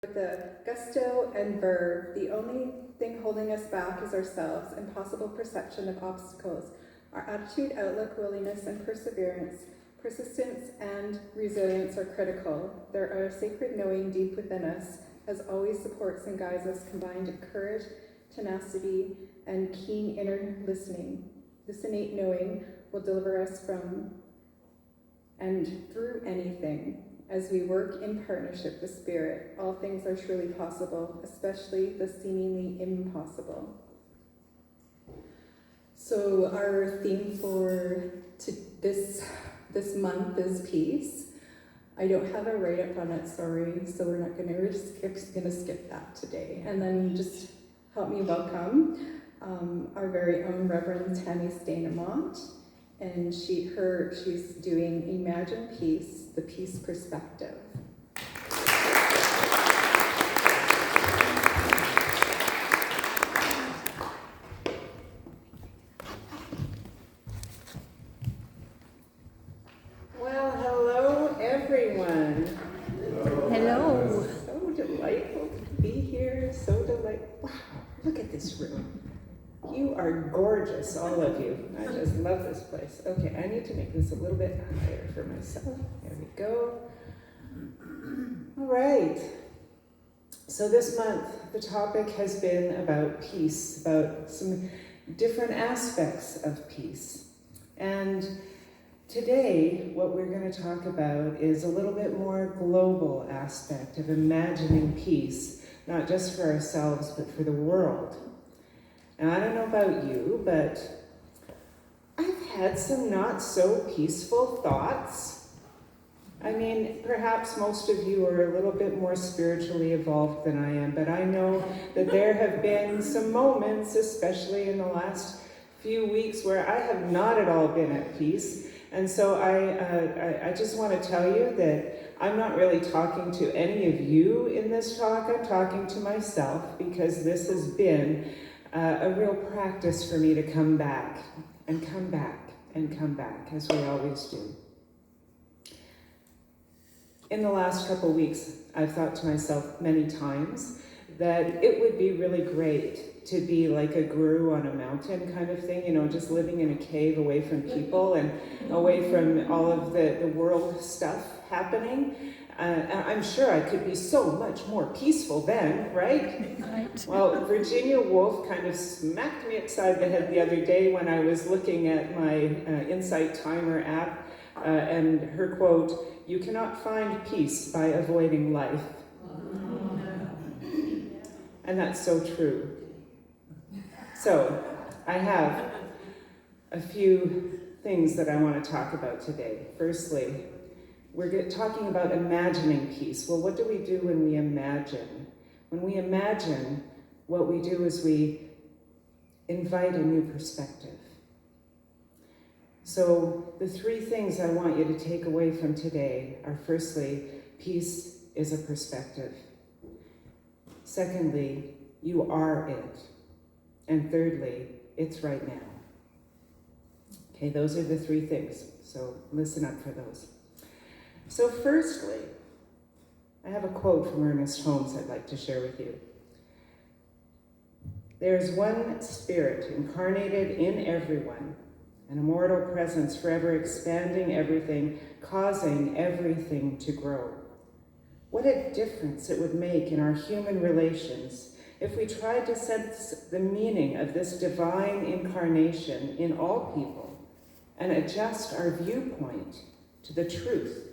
With the gusto and verve, the only thing holding us back is ourselves and possible perception of obstacles. Our attitude, outlook, willingness, and perseverance, persistence, and resilience are critical. There are a sacred knowing deep within us, as always supports and guides us, combined of courage, tenacity, and keen inner listening. This innate knowing will deliver us from and through anything. As we work in partnership with Spirit, all things are truly possible, especially the seemingly impossible. So our theme for this month is peace. I don't have a write-up on it, sorry, so we're not gonna skip that today. And then just help me welcome our very own Reverend Tammy Amand. And she's doing Imagine Peace, the Peace Perspective. Well, hello everyone. Hello. So delightful to be here, so delightful. Wow, look at this room. You are gorgeous, all of you. I just love this place. Okay, I need to make this a little bit higher for myself. There we go. All right. So this month, the topic has been about peace, about some different aspects of peace. And today, what we're going to talk about is a little bit more global aspect of imagining peace, not just for ourselves, but for the world. Now, I don't know about you, but I've had some not so peaceful thoughts. I mean, perhaps most of you are a little bit more spiritually evolved than I am, but I know that there have been some moments, especially in the last few weeks, where I have not at all been at peace. And so I just want to tell you that I'm not really talking to any of you in this talk. I'm talking to myself, because this has been a real practice for me to come back and come back and come back, as we always do. In the last couple of weeks, I've thought to myself many times that it would be really great to be like a guru on a mountain kind of thing, you know, just living in a cave away from people and away from all of the world stuff happening. I'm sure I could be so much more peaceful then, right? Right. Well, Virginia Woolf kind of smacked me upside the head the other day when I was looking at my Insight Timer app, and her quote, "You cannot find peace by avoiding life." And that's so true. So, I have a few things that I want to talk about today. Firstly, we're talking about imagining peace. Well, what do we do when we imagine? When we imagine, what we do is we invite a new perspective. So the three things I want you to take away from today are, firstly, peace is a perspective. Secondly, you are it. And thirdly, it's right now. Okay, those are the three things. So listen up for those. So firstly, I have a quote from Ernest Holmes I'd like to share with you. "There is one spirit incarnated in everyone, an immortal presence forever expanding everything, causing everything to grow. What a difference it would make in our human relations if we tried to sense the meaning of this divine incarnation in all people and adjust our viewpoint to the truth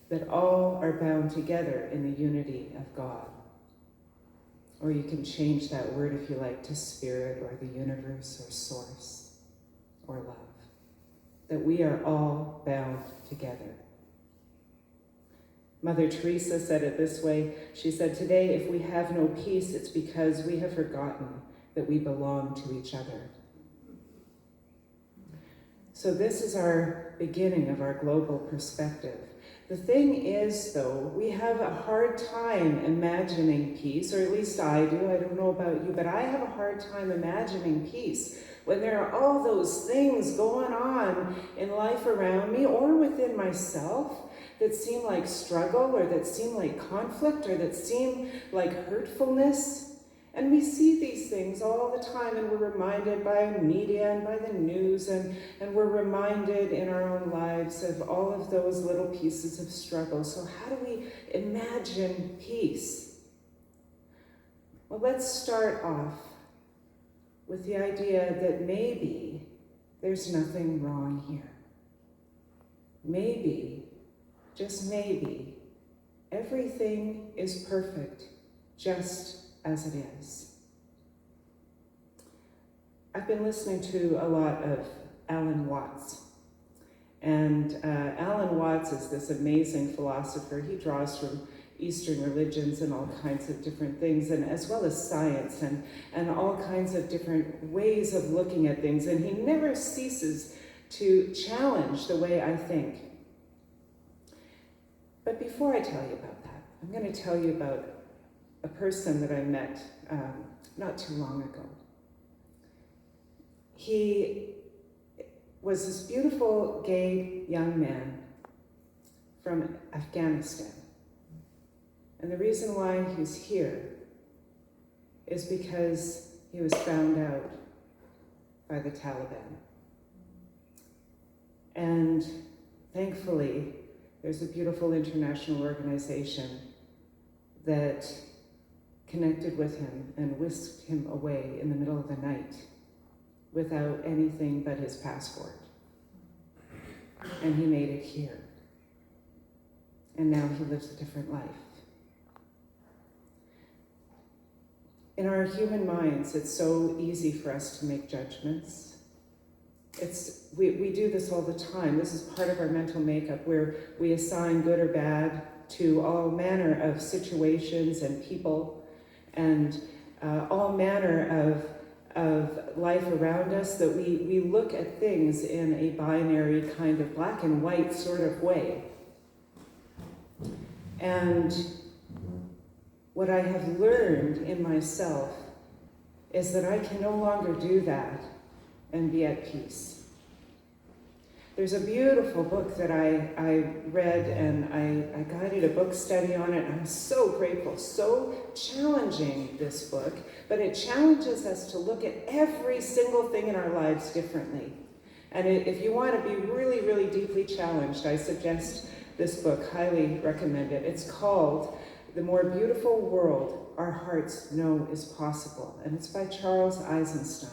that all are bound together in the unity of God." Or you can change that word, if you like, to spirit or the universe or source or love. That we are all bound together. Mother Teresa said it this way. She said, "Today, if we have no peace, it's because we have forgotten that we belong to each other." So this is our beginning of our global perspective. The thing is, though, we have a hard time imagining peace, or at least I do. I don't know about you, but I have a hard time imagining peace when there are all those things going on in life around me or within myself that seem like struggle, or that seem like conflict, or that seem like hurtfulness. And we see these things all the time, and we're reminded by media and by the news, and we're reminded in our own lives of all of those little pieces of struggle. So how do we imagine peace? Well, let's start off with the idea that maybe there's nothing wrong here. Maybe, just maybe, everything is perfect just as it is. I've been listening to a lot of Alan Watts. And Alan Watts is this amazing philosopher. He draws from Eastern religions and all kinds of different things, and as well as science and all kinds of different ways of looking at things. And he never ceases to challenge the way I think. But before I tell you about that, I'm going to tell you about a person that I met not too long ago. He was this beautiful gay young man from Afghanistan. And the reason why he's here is because he was found out by the Taliban. And thankfully, there's a beautiful international organization that connected with him and whisked him away in the middle of the night without anything but his passport. And he made it here. And now he lives a different life. In our human minds, it's so easy for us to make judgments. We do this all the time. This is part of our mental makeup, where we assign good or bad to all manner of situations and people, and all manner of life around us, that we look at things in a binary kind of black and white sort of way. And what I have learned in myself is that I can no longer do that and be at peace. There's a beautiful book that I read, and I guided a book study on it, and I'm so grateful, so challenging, this book, but it challenges us to look at every single thing in our lives differently. And if you want to be really, really deeply challenged, I suggest this book, highly recommend it. It's called The More Beautiful World Our Hearts Know Is Possible, and it's by Charles Eisenstein.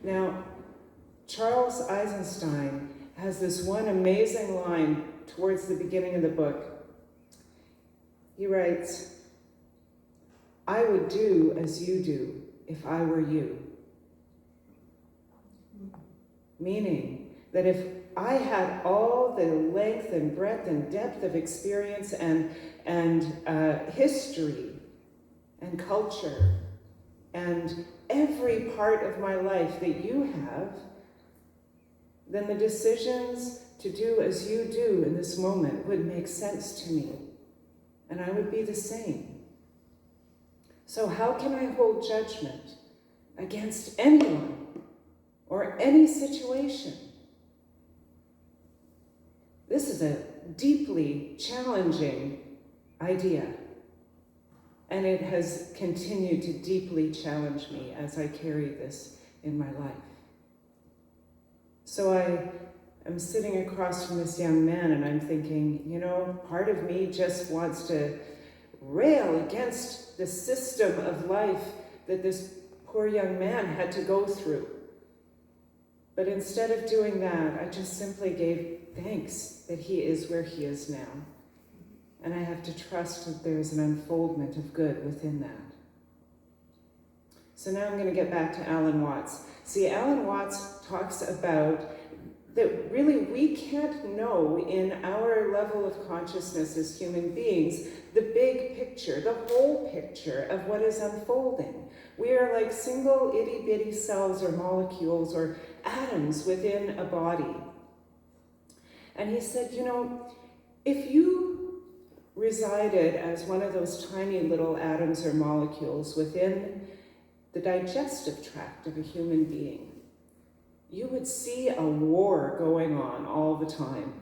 Now, Charles Eisenstein has this one amazing line towards the beginning of the book. He writes, "I would do as you do if I were you." Meaning that if I had all the length and breadth and depth of experience and history and culture and every part of my life that you have, then the decisions to do as you do in this moment would make sense to me, and I would be the same. So how can I hold judgment against anyone or any situation? This is a deeply challenging idea, and it has continued to deeply challenge me as I carry this in my life. So I am sitting across from this young man, and I'm thinking, part of me just wants to rail against the system of life that this poor young man had to go through. But instead of doing that, I just simply gave thanks that he is where he is now. And I have to trust that there's an unfoldment of good within that. So now I'm going to get back to Alan Watts. See, Alan Watts talks about that really we can't know in our level of consciousness as human beings the big picture, the whole picture of what is unfolding. We are like single itty-bitty cells or molecules or atoms within a body. And he said, if you resided as one of those tiny little atoms or molecules within the digestive tract of a human being, you would see a war going on all the time.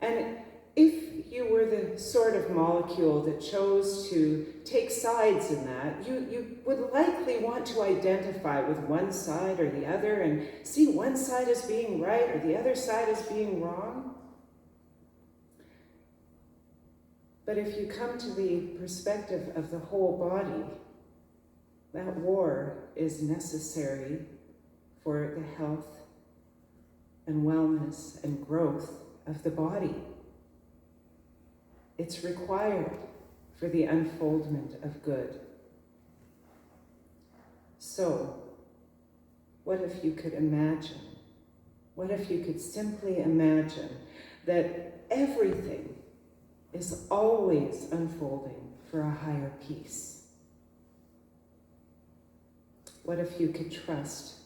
And if you were the sort of molecule that chose to take sides in that, you would likely want to identify with one side or the other and see one side as being right or the other side as being wrong. But if you come to the perspective of the whole body, that war is necessary for the health and wellness and growth of the body. It's required for the unfoldment of good. So, what if you could imagine? What if you could simply imagine that everything is always unfolding for a higher peace? What if you could trust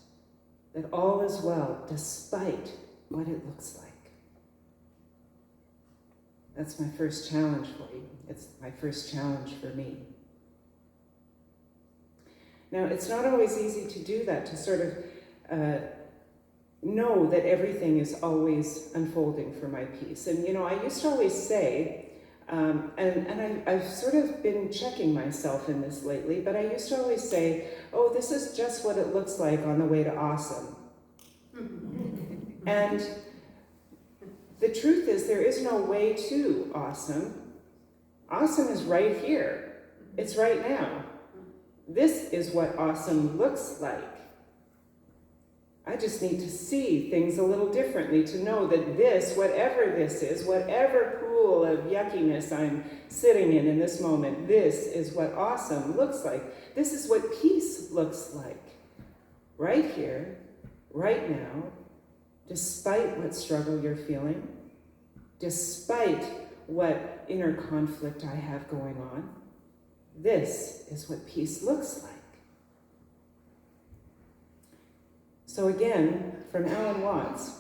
that all is well despite what it looks like? That's my first challenge for you. It's my first challenge for me. Now, it's not always easy to do that, to sort of know that everything is always unfolding for my peace. And, I used to always say, I've sort of been checking myself in this lately, but I used to always say, oh, this is just what it looks like on the way to awesome. And the truth is, there is no way to awesome. Awesome is right here. It's right now. This is what awesome looks like. I just need to see things a little differently to know that this, whatever this is, whatever pool of yuckiness I'm sitting in this moment, this is what awesome looks like. This is what peace looks like. Right here, right now, despite what struggle you're feeling, despite what inner conflict I have going on, this is what peace looks like. So again, from Alan Watts,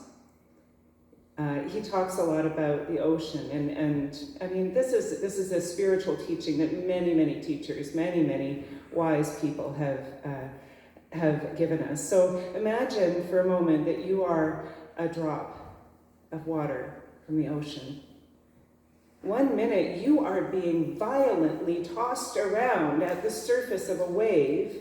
he talks a lot about the ocean, and I mean, this is a spiritual teaching that many teachers, many wise people have given us. So imagine for a moment that you are a drop of water from the ocean. 1 minute you are being violently tossed around at the surface of a wave.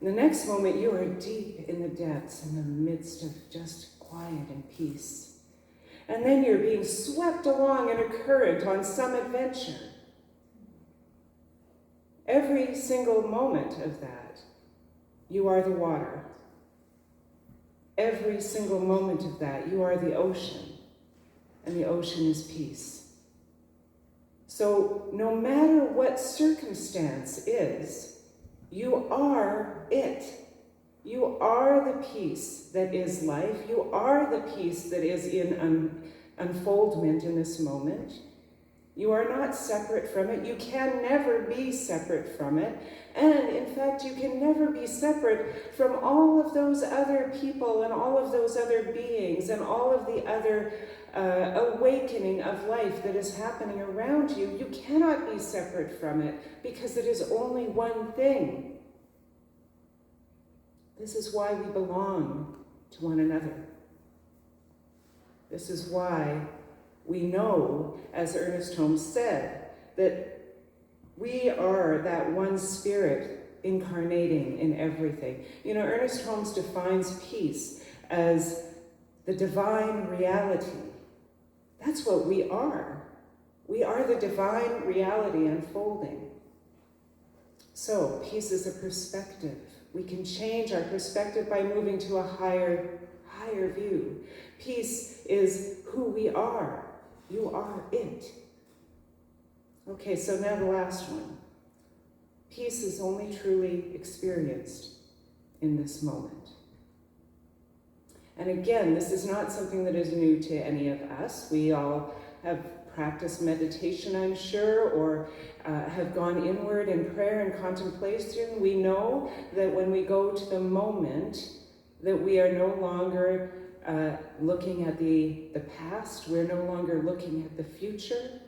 The next moment you are deep in the depths, in the midst of just quiet and peace. And then you're being swept along in a current on some adventure. Every single moment of that, you are the water. Every single moment of that, you are the ocean. And the ocean is peace. So no matter what circumstance is, you are it. You are the peace that is life. You are the peace that is in unfoldment in this moment. You are not separate from it. You can never be separate from it. And in fact, you can never be separate from all of those other people and all of those other beings and all of the other awakening of life that is happening around you. You cannot be separate from it because it is only one thing. This is why we belong to one another. This is why we know, as Ernest Holmes said, that we are that one spirit incarnating in everything. Ernest Holmes defines peace as the divine reality. That's what we are. We are the divine reality unfolding. So, peace is a perspective. We can change our perspective by moving to a higher view. Peace is who we are. You are it. Okay, so now the last one. Peace is only truly experienced in this moment. And again, this is not something that is new to any of us. We all have practiced meditation, I'm sure, or have gone inward in prayer and contemplation. We know that when we go to the moment, that we are no longer looking at the past, we're no longer looking at the future.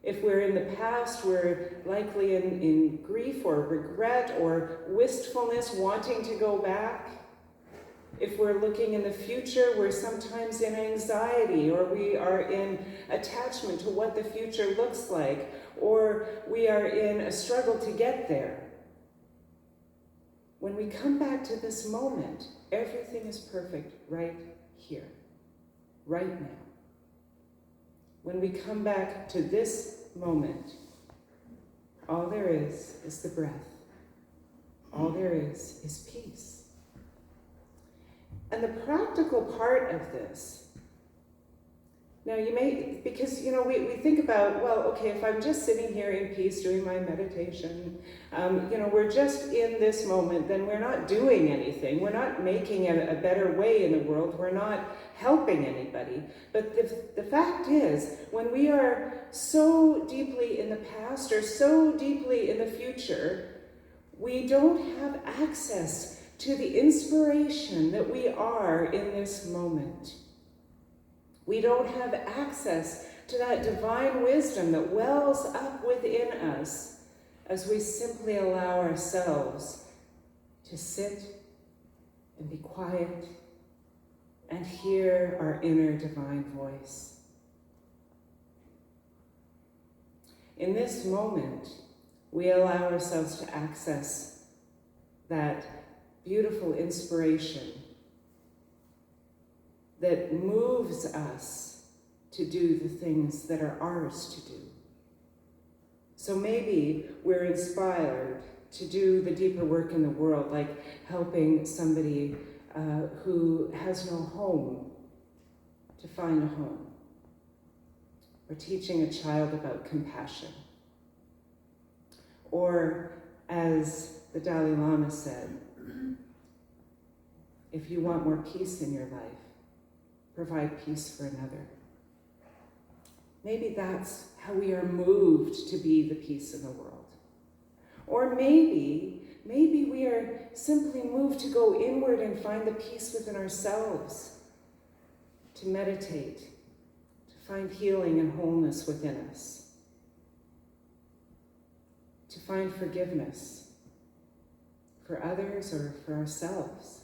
If we're in the past, we're likely in grief or regret or wistfulness, wanting to go back. If we're looking in the future, we're sometimes in anxiety, or we are in attachment to what the future looks like, or we are in a struggle to get there. When we come back to this moment, everything is perfect right here, right now. When we come back to this moment, all there is the breath. All there is peace. And the practical part of this, now you may, because we think about, well, okay, if I'm just sitting here in peace doing my meditation, we're just in this moment, then we're not doing anything. We're not making a better way in the world. We're not helping anybody. But the fact is, when we are so deeply in the past or so deeply in the future, we don't have access to the inspiration that we are in this moment. We don't have access to that divine wisdom that wells up within us as we simply allow ourselves to sit and be quiet and hear our inner divine voice. In this moment, we allow ourselves to access that beautiful inspiration that moves us to do the things that are ours to do. So maybe we're inspired to do the deeper work in the world, like helping somebody who has no home to find a home, or teaching a child about compassion. Or, as the Dalai Lama said, if you want more peace in your life, provide peace for another. Maybe that's how we are moved to be the peace in the world. Or maybe we are simply moved to go inward and find the peace within ourselves, to meditate, to find healing and wholeness within us, to find forgiveness for others or for ourselves,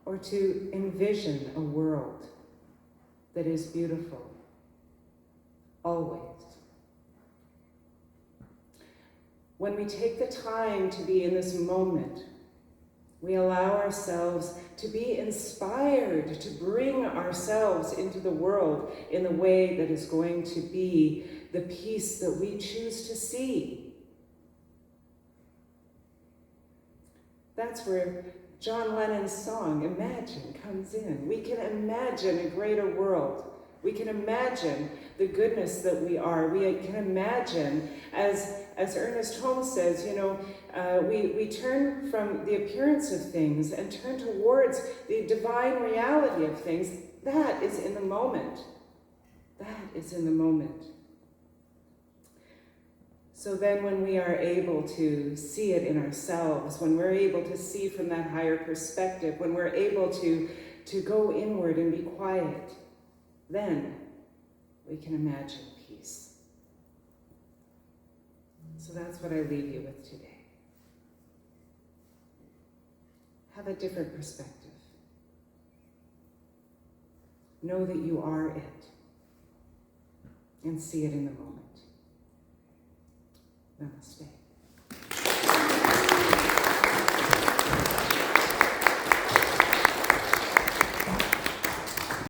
or to envision a world that is beautiful, always. When we take the time to be in this moment, we allow ourselves to be inspired to bring ourselves into the world in the way that is going to be the peace that we choose to see. That's where John Lennon's song, Imagine, comes in. We can imagine a greater world. We can imagine the goodness that we are. We can imagine, as Ernest Holmes says, we turn from the appearance of things and turn towards the divine reality of things. That is in the moment. That is in the moment. So then when we are able to see it in ourselves, when we're able to see from that higher perspective, when we're able to go inward and be quiet, then we can imagine peace. So that's what I leave you with today. Have a different perspective. Know that you are it, and see it in the moment. Namaste.